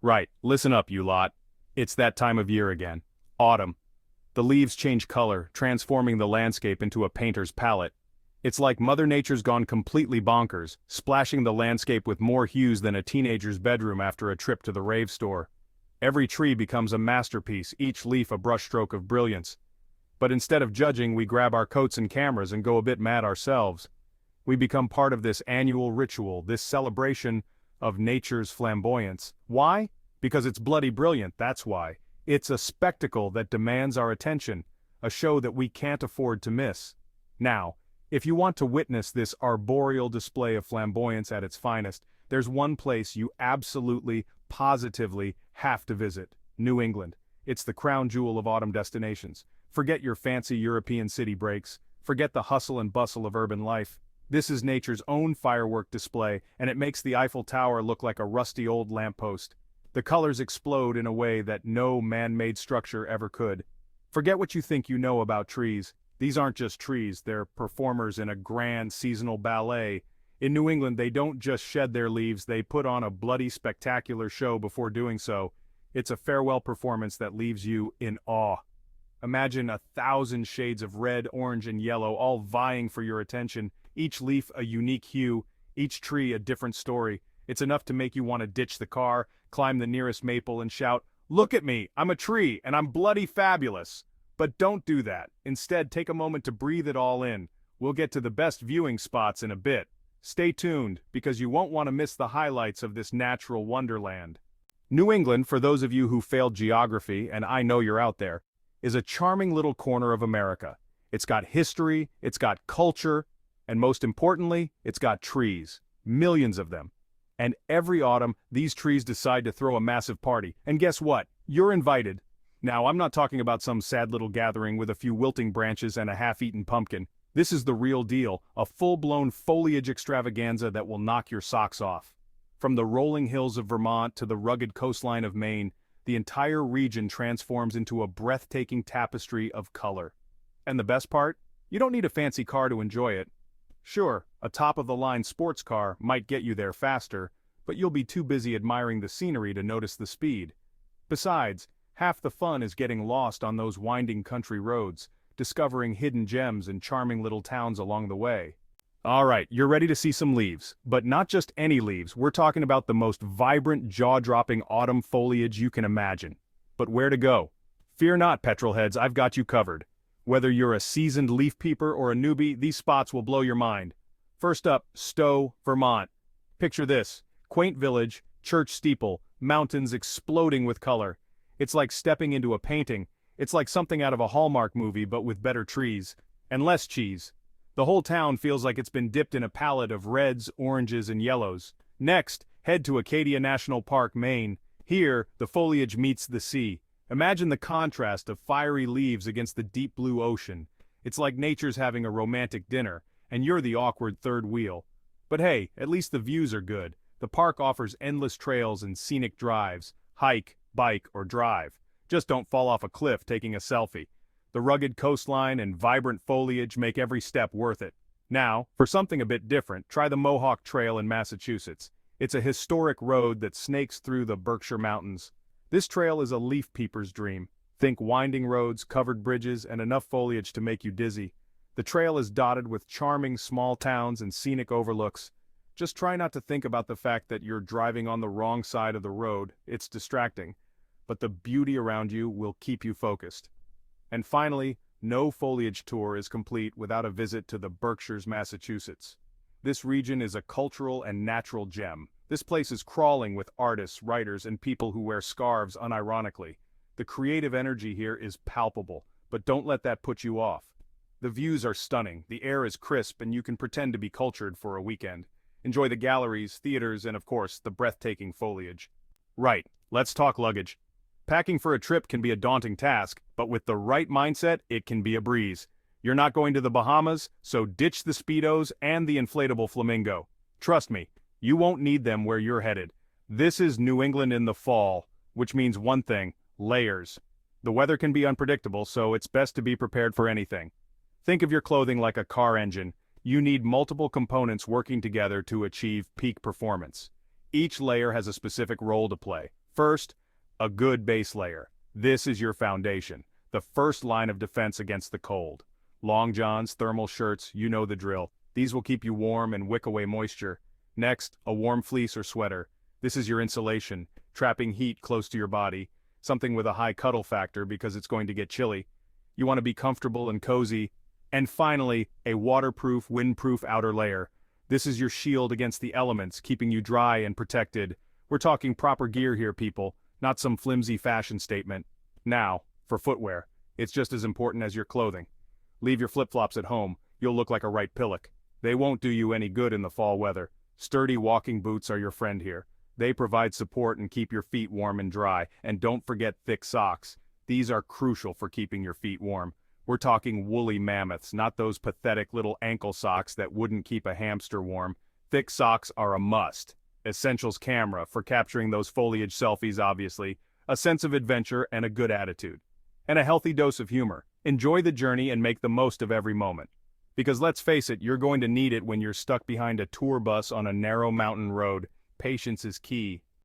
Right, listen up, you lot. It's that time of year again. Autumn. The leaves change color, transforming the landscape into a painter's palette. It's like Mother Nature's gone completely bonkers, splashing the landscape with more hues than a teenager's bedroom after a trip to the rave store. Every tree becomes a masterpiece, each leaf a brushstroke of brilliance. But instead of judging, we grab our coats and cameras and go a bit mad ourselves. We become part of this annual ritual, this celebration of nature's flamboyance. Why? Because it's bloody brilliant, that's why. It's a spectacle that demands our attention, a show that we can't afford to miss. Now, if you want to witness this arboreal display of flamboyance at its finest, there's one place you absolutely, positively have to visit: New England. It's the crown jewel of autumn destinations. Forget your fancy European city breaks. Forget the hustle and bustle of urban life. This is nature's own firework display, and it makes the Eiffel Tower look like a rusty old lamppost. The colors explode in a way that no man-made structure ever could. Forget what you think you know about trees. These aren't just trees, they're performers in a grand seasonal ballet. In New England, they don't just shed their leaves, they put on a bloody spectacular show before doing so. It's a farewell performance that leaves you in awe. Imagine 1,000 shades of red, orange, and yellow all vying for your attention, each leaf a unique hue, each tree a different story. It's enough to make you want to ditch the car, climb the nearest maple and shout, "Look at me, I'm a tree, and I'm bloody fabulous." But don't do that. Instead, take a moment to breathe it all in. We'll get to the best viewing spots in a bit. Stay tuned, because you won't want to miss the highlights of this natural wonderland. New England, for those of you who failed geography, and I know you're out there, is a charming little corner of America. It's got history, it's got culture, and most importantly, it's got trees. Millions of them. And every autumn, these trees decide to throw a massive party. And guess what? You're invited. Now, I'm not talking about some sad little gathering with a few wilting branches and a half-eaten pumpkin. This is the real deal, a full-blown foliage extravaganza that will knock your socks off. From the rolling hills of Vermont to the rugged coastline of Maine, the entire region transforms into a breathtaking tapestry of color. And the best part? You don't need a fancy car to enjoy it. Sure, a top-of-the-line sports car might get you there faster, but you'll be too busy admiring the scenery to notice the speed. Besides, half the fun is getting lost on those winding country roads, discovering hidden gems and charming little towns along the way. Alright, you're ready to see some leaves, but not just any leaves. We're talking about the most vibrant, jaw-dropping autumn foliage you can imagine. But where to go? Fear not, petrolheads, I've got you covered. Whether you're a seasoned leaf peeper or a newbie, these spots will blow your mind. First up, Stowe, Vermont. Picture this: quaint village, church steeple, mountains exploding with color. It's like stepping into a painting. It's like something out of a Hallmark movie, but with better trees. And less cheese. The whole town feels like it's been dipped in a palette of reds, oranges, and yellows. Next, head to Acadia National Park, Maine. Here, the foliage meets the sea. Imagine the contrast of fiery leaves against the deep blue ocean. It's like nature's having a romantic dinner, and you're the awkward third wheel. But hey, at least the views are good. The park offers endless trails and scenic drives. Hike, bike, or drive. Just don't fall off a cliff taking a selfie. The rugged coastline and vibrant foliage make every step worth it. Now, for something a bit different, try the Mohawk Trail in Massachusetts. It's a historic road that snakes through the Berkshire Mountains. This trail is a leaf peeper's dream. Think winding roads, covered bridges, and enough foliage to make you dizzy. The trail is dotted with charming small towns and scenic overlooks. Just try not to think about the fact that you're driving on the wrong side of the road. It's distracting. But the beauty around you will keep you focused. And finally, no foliage tour is complete without a visit to the Berkshires, Massachusetts. This region is a cultural and natural gem. This place is crawling with artists, writers, and people who wear scarves unironically. The creative energy here is palpable, but don't let that put you off. The views are stunning, the air is crisp, and you can pretend to be cultured for a weekend. Enjoy the galleries, theaters, and of course, the breathtaking foliage. Right, let's talk luggage. Packing for a trip can be a daunting task, but with the right mindset, it can be a breeze. You're not going to the Bahamas, so ditch the Speedos and the inflatable flamingo. Trust me, you won't need them where you're headed. This is New England in the fall, which means one thing: layers. The weather can be unpredictable, so it's best to be prepared for anything. Think of your clothing like a car engine. You need multiple components working together to achieve peak performance. Each layer has a specific role to play. First, a good base layer. This is your foundation, the first line of defense against the cold. Long johns, thermal shirts, you know the drill. These will keep you warm and wick away moisture. Next, a warm fleece or sweater. This is your insulation, trapping heat close to your body, something with a high cuddle factor because it's going to get chilly. You want to be comfortable and cozy. And finally, a waterproof, windproof outer layer. This is your shield against the elements, keeping you dry and protected. We're talking proper gear here, people, not some flimsy fashion statement. Now, for footwear, it's just as important as your clothing. Leave your flip-flops at home, you'll look like a right pillock. They won't do you any good in the fall weather. Sturdy walking boots are your friend here. They provide support and keep your feet warm and dry, and don't forget thick socks. These are crucial for keeping your feet warm. We're talking woolly mammoths, not those pathetic little ankle socks that wouldn't keep a hamster warm. Thick socks are a must. Essentials camera for capturing those foliage selfies obviously, a sense of adventure and a good attitude. And a healthy dose of humor. Enjoy the journey and make the most of every moment. Because let's face it, you're going to need it when you're stuck behind a tour bus on a narrow mountain road. Patience is key.